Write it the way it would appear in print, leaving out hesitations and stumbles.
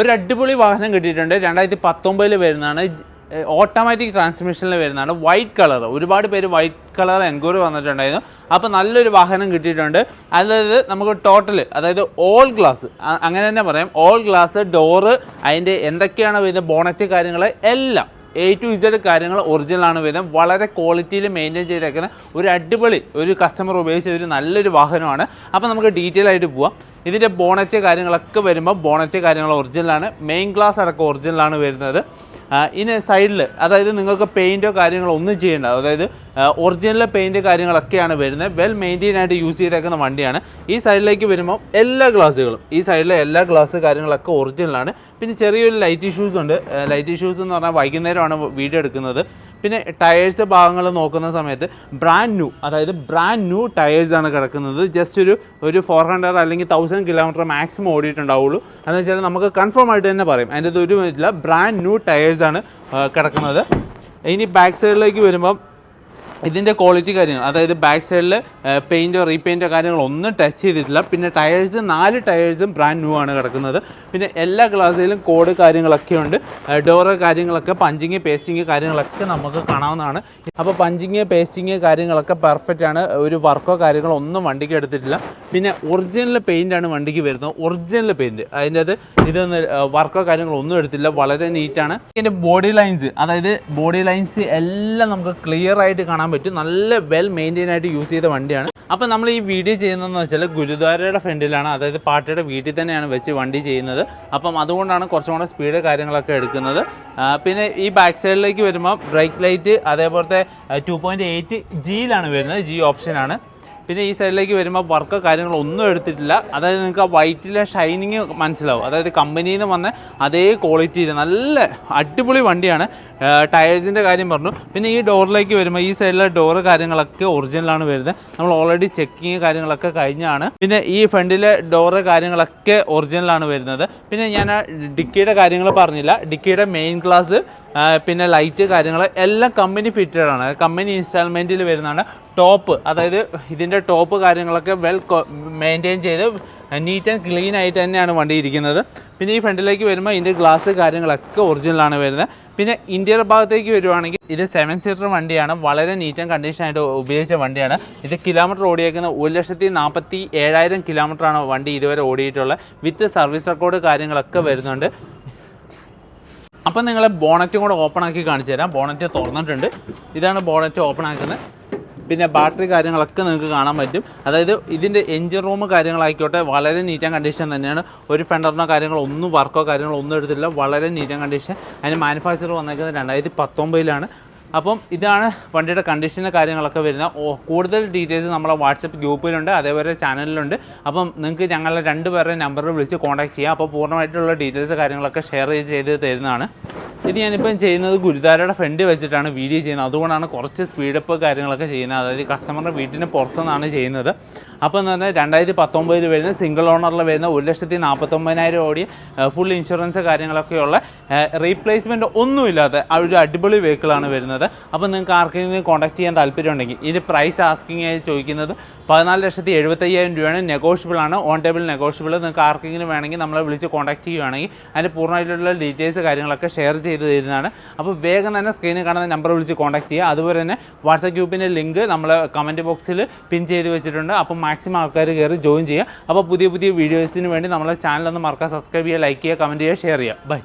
ഒരു അടിപൊളി വാഹനം കിട്ടിയിട്ടുണ്ട്. 2019 വരുന്നതാണ്. ഓട്ടോമാറ്റിക് ട്രാൻസ്മിഷനിൽ വരുന്നതാണ്. വൈറ്റ് കളർ, ഒരുപാട് പേര് വൈറ്റ് കളർ എൻക്വയറി വന്നിട്ടുണ്ടായിരുന്നു. അപ്പോൾ നല്ലൊരു വാഹനം കിട്ടിയിട്ടുണ്ട്. അതായത് നമുക്ക് ടോട്ടൽ, അതായത് ഓൾ ഗ്ലാസ്, അങ്ങനെ തന്നെ പറയാം, ഓൾ ഗ്ലാസ്, ഡോറ്, അതിൻ്റെ എന്തൊക്കെയാണ് വരുന്നത്, ബോണറ്റ് കാര്യങ്ങൾ എല്ലാം A to Z കാര്യങ്ങൾ ഒറിജിനലാണ് വരുന്നത്. വളരെ ക്വാളിറ്റിയിൽ മെയിൻറ്റെയിൻ ചെയ്തേക്കുന്ന ഒരു അടിപൊളി ഒരു കസ്റ്റമർ ഉപയോഗിച്ച ഒരു നല്ലൊരു വാഹനമാണ്. അപ്പോൾ നമുക്ക് ഡീറ്റെയിൽ ആയിട്ട് പോവാം. ഇതിൻ്റെ ബോണറ്റ് കാര്യങ്ങളൊക്കെ വരുമ്പോൾ ബോണറ്റ് കാര്യങ്ങൾ ഒറിജിനലാണ്. മെയിൻ ഗ്ലാസ് അടക്കം ഒറിജിനലാണ് വരുന്നത്. ഇനി സൈഡിൽ, അതായത് നിങ്ങൾക്ക് പെയിൻറ്റോ കാര്യങ്ങളോ ഒന്നും ചെയ്യേണ്ട, അതായത് ഒറിജിനൽ പെയിൻറ്റ് കാര്യങ്ങളൊക്കെയാണ് വരുന്നത്. വെൽ മെയിൻറ്റെയിൻ ആയിട്ട് യൂസ് ചെയ്തേക്കുന്ന വണ്ടിയാണ്. ഈ സൈഡിലേക്ക് വരുമ്പോൾ എല്ലാ ഗ്ലാസ്സുകളും, ഈ സൈഡിലെ എല്ലാ ഗ്ലാസ് കാര്യങ്ങളൊക്കെ ഒറിജിനലാണ്. പിന്നെ ചെറിയൊരു ലൈറ്റ് ഇഷ്യൂസ് ഉണ്ട്. ലൈറ്റ് ഇഷ്യൂസ് എന്ന് പറഞ്ഞാൽ വൈകുന്നേരമാണ് വീഡിയോ എടുക്കുന്നത്. പിന്നെ ടയേഴ്സ് ഭാഗങ്ങൾ നോക്കുന്ന സമയത്ത് ബ്രാൻഡ് ന്യൂ, അതായത് ബ്രാൻഡ് ന്യൂ ടയേഴ്സാണ് കിടക്കുന്നത്. ജസ്റ്റ് ഒരു 400 അല്ലെങ്കിൽ 1000 കിലോമീറ്റർ മാക്സിമം ഓടിയിട്ടുണ്ടാവുള്ളൂ. എന്ന് വെച്ചാൽ നമുക്ക് കൺഫേം ആയിട്ട് തന്നെ പറയും, അതിൻ്റെ ഒരു മിനിറ്റില്ല, ബ്രാൻഡ് ന്യൂ ടയേഴ്സാണ് കിടക്കുന്നത്. ഇനി ബാക്ക് സൈഡിലേക്ക് വരുമ്പം ഇതിൻ്റെ ക്വാളിറ്റി കാര്യങ്ങൾ, അതായത് ബാക്ക് സൈഡിൽ പെയിൻറ്റോ റീപെയിൻറ്റോ കാര്യങ്ങളോ ഒന്നും ടച്ച് ചെയ്തിട്ടില്ല. പിന്നെ ടയേഴ്സ് 4 ടയേഴ്സും ബ്രാൻഡ് ന്യൂ ആണ് കിടക്കുന്നത്. പിന്നെ എല്ലാ ഗ്ലാസ്സിലും കോഡ് കാര്യങ്ങളൊക്കെ ഉണ്ട്. ഡോറ് കാര്യങ്ങളൊക്കെ പഞ്ചിങ് പേസ്റ്റിങ് കാര്യങ്ങളൊക്കെ നമുക്ക് കാണാവുന്നതാണ്. അപ്പോൾ പഞ്ചിങ് പേസ്റ്റിങ് കാര്യങ്ങളൊക്കെ പെർഫെക്റ്റ് ആണ്. ഒരു വർക്കോ കാര്യങ്ങളോ ഒന്നും വണ്ടിക്ക് എടുത്തിട്ടില്ല. പിന്നെ ഒറിജിനൽ പെയിൻ്റാണ് വണ്ടിക്ക് വരുന്നത്. ഒറിജിനൽ പെയിൻറ്റ്, അതിൻ്റെ അത് ഇതൊന്നും വർക്കോ കാര്യങ്ങളോ ഒന്നും എടുത്തില്ല. വളരെ നീറ്റാണ്. ഇതിൻ്റെ ബോഡി ലൈൻസ്, അതായത് ബോഡി ലൈൻസ് എല്ലാം നമുക്ക് ക്ലിയർ ആയിട്ട് കാണാൻ പറ്റും. നല്ല വെൽ മെയിൻറ്റെയിൻ ആയിട്ട് യൂസ് ചെയ്ത വണ്ടിയാണ്. അപ്പോൾ നമ്മൾ ഈ വീഡിയോ ചെയ്യുന്നതെന്ന് വെച്ചാൽ ഗുരുദ്വാരയുടെ ഫ്രണ്ടിലാണ്, അതായത് പാർട്ടിയുടെ വീട്ടിൽ തന്നെയാണ് വെച്ച് വണ്ടി ചെയ്യുന്നത്. അപ്പം അതുകൊണ്ടാണ് കുറച്ചും കൂടെ സ്പീഡ് കാര്യങ്ങളൊക്കെ എടുക്കുന്നത്. പിന്നെ ഈ ബാക്ക് സൈഡിലേക്ക് വരുമ്പോൾ ബ്രേക്ക് ലൈറ്റ് അതേപോലത്തെ 2.8 Gയിലാണ് വരുന്നത്, G ഓപ്ഷനാണ്. പിന്നെ ഈ സൈഡിലേക്ക് വരുമ്പോൾ വർക്കോ കാര്യങ്ങളോ ഒന്നും എടുത്തിട്ടില്ല. അതായത് നിങ്ങൾക്ക് ആ വൈറ്റിലെ ഷൈനിങ് മനസ്സിലാവും. അതായത് കമ്പനിയിൽ നിന്ന് വന്ന അതേ ക്വാളിറ്റിയിൽ നല്ല അടിപൊളി വണ്ടിയാണ്. ടയേഴ്സിൻ്റെ കാര്യം പറഞ്ഞു. പിന്നെ ഈ ഡോറിലേക്ക് വരുമ്പോൾ ഈ സൈഡിലെ ഡോറ് കാര്യങ്ങളൊക്കെ ഒറിജിനലാണ് വരുന്നത്. നമ്മൾ ഓൾറെഡി ചെക്കിങ് കാര്യങ്ങളൊക്കെ കഴിഞ്ഞാണ്. പിന്നെ ഈ ഫ്രണ്ടിലെ ഡോറ് കാര്യങ്ങളൊക്കെ ഒറിജിനലാണ് വരുന്നത്. പിന്നെ ഞാൻ ഡിക്കിയുടെ കാര്യങ്ങൾ പറഞ്ഞില്ല. ഡിക്കിയുടെ മെയിൻ ഗ്ലാസ് പിന്നെ ലൈറ്റ് കാര്യങ്ങൾ എല്ലാം കമ്പനി ഫിറ്റഡ് ആണ്. കമ്പനി ഇൻസ്റ്റാൾമെൻറ്റിൽ വരുന്നതാണ്. ടോപ്പ്, അതായത് ഇതിൻ്റെ ടോപ്പ് കാര്യങ്ങളൊക്കെ വെൽ മെയിൻറ്റെയിൻ ചെയ്ത് നീറ്റ് ആൻഡ് ക്ലീൻ ആയിട്ട് തന്നെയാണ് വണ്ടി ഇരിക്കുന്നത്. പിന്നെ ഈ ഫ്രണ്ടിലേക്ക് വരുമ്പോൾ ഇതിൻ്റെ ഗ്ലാസ് കാര്യങ്ങളൊക്കെ ഒറിജിനലാണ് വരുന്നത്. പിന്നെ ഇന്ത്യയുടെ ഭാഗത്തേക്ക് വരുവാണെങ്കിൽ ഇത് 7 സീറ്റർ വണ്ടിയാണ്. വളരെ നീറ്റ് ആൻഡ് കണ്ടീഷനായിട്ട് ഉപയോഗിച്ച വണ്ടിയാണ്. ഇത് കിലോമീറ്റർ ഓടിയേക്കുന്ന 1,47,000 കിലോമീറ്ററാണ് വണ്ടി ഇതുവരെ ഓടിയിട്ടുള്ളത്. വിത്ത് സർവീസ് റെക്കോർഡ് കാര്യങ്ങളൊക്കെ വരുന്നുണ്ട്. അപ്പം നിങ്ങളെ ബോണറ്റും കൂടെ ഓപ്പൺ ആക്കി കാണിച്ചു തരാം. ബോണറ്റ് തുറന്നിട്ടുണ്ട്. ഇതാണ് ബോണറ്റ് ഓപ്പൺ ആക്കുന്നത്. പിന്നെ ബാറ്ററി കാര്യങ്ങളൊക്കെ നിങ്ങൾക്ക് കാണാൻ പറ്റും. അതായത് ഇതിൻ്റെ എഞ്ചിൻ റൂം കാര്യങ്ങളായിക്കോട്ടെ വളരെ നീറ്റ് ആൻഡ് കണ്ടീഷൻ തന്നെയാണ്. ഒരു ഫെൻഡറിനോ കാര്യങ്ങളോ ഒന്നും വർക്കോ കാര്യങ്ങളോ ഒന്നും എടുത്തില്ല. വളരെ നീറ്റ് ആൻഡ് കണ്ടീഷൻ. അതിന് മാനുഫാക്ചർ വന്നേക്കുന്നത് 2019 അപ്പം ഇതാണ് വണ്ടിയുടെ കണ്ടീഷൻ്റെ കാര്യങ്ങളൊക്കെ വരുന്നത്. കൂടുതൽ ഡീറ്റെയിൽസ് നമ്മളെ വാട്സപ്പ് ഗ്രൂപ്പിലുണ്ട്, അതേപോലെ ചാനലിലുണ്ട്. അപ്പം നിങ്ങൾക്ക് ഞങ്ങളുടെ 2 പേരുടെ നമ്പറിൽ വിളിച്ച് കോൺടാക്ട് ചെയ്യാം. അപ്പോൾ പൂർണ്ണമായിട്ടുള്ള ഡീറ്റെയിൽസ് കാര്യങ്ങളൊക്കെ ഷെയർ ചെയ്ത് തരുന്നതാണ്. ഇത് ഞാനിപ്പം ചെയ്യുന്നത് ഗുരുദ്വാരയുടെ ഫ്രണ്ട് വെച്ചിട്ടാണ് വീഡിയോ ചെയ്യുന്നത്. അതുകൊണ്ടാണ് കുറച്ച് സ്പീഡപ്പ് കാര്യങ്ങളൊക്കെ ചെയ്യുന്നത്. അതായത് കസ്റ്റമറുടെ വീട്ടിന് പുറത്തുനിന്നാണ് ചെയ്യുന്നത്. അപ്പോൾ എന്ന് പറഞ്ഞാൽ 2019 വരുന്ന സിംഗിൾ ഓണറിൽ വരുന്ന 1,49,000 ഓടി ഫുൾ ഇൻഷുറൻസ് കാര്യങ്ങളൊക്കെയുള്ള റീപ്ലേസ്മെൻറ്റ് ഒന്നുമില്ലാത്ത ഒരു അടിപൊളി വെഹിക്കിളാണ് വരുന്നത്. അപ്പോൾ നിങ്ങൾക്ക് ആർക്കെങ്കിലും കോൺടാക്ട് ചെയ്യാൻ താല്പര്യമുണ്ടെങ്കിൽ ഇത് പ്രൈസ് ആസ്കിങ് ആയി ചോദിക്കുന്നത് 14,75,000 രൂപയാണ്. നെഗോഷ്യബിൾ ആണ്, ഓൺ ടേബിൾ നെഗോഷ്യബിൾ. നിങ്ങൾക്ക് ആർക്കെങ്കിലും വേണമെങ്കിൽ നമ്മളെ വിളിച്ച് കോൺടാക്ട് ചെയ്യുകയാണെങ്കിൽ അതിൻ്റെ പൂർണ്ണമായിട്ടുള്ള ഡീറ്റെയിൽസ് കാര്യങ്ങളൊക്കെ ഷെയർ ചെയ്ത് തരുന്നതാണ്. അപ്പോൾ വേഗം തന്നെ സ്ക്രീനിൽ കാണുന്ന നമ്പർ വിളിച്ച് കോൺടാക്ട് ചെയ്യുക. അതുപോലെ തന്നെ വാട്സാപ്പ് ഗ്രൂപ്പിൻ്റെ ലിങ്ക് നമ്മൾ കമൻറ്റ് ബോക്സിൽ പിൻ ചെയ്ത് വെച്ചിട്ടുണ്ട്. അപ്പോൾ മാക്സിമം ആൾക്കാർ കയറി ജോയിൻ ചെയ്യുക. അപ്പോൾ പുതിയ വീഡിയോസിന് വേണ്ടി നമ്മളെ ചാനലൊന്ന് മറക്കാൻ സബ്സ്ക്രൈബ് ചെയ്യുക, ലൈക്ക് ചെയ്യുക, കമൻറ്റ് ചെയ്യുക, ഷെയർ ചെയ്യുക. ബൈ.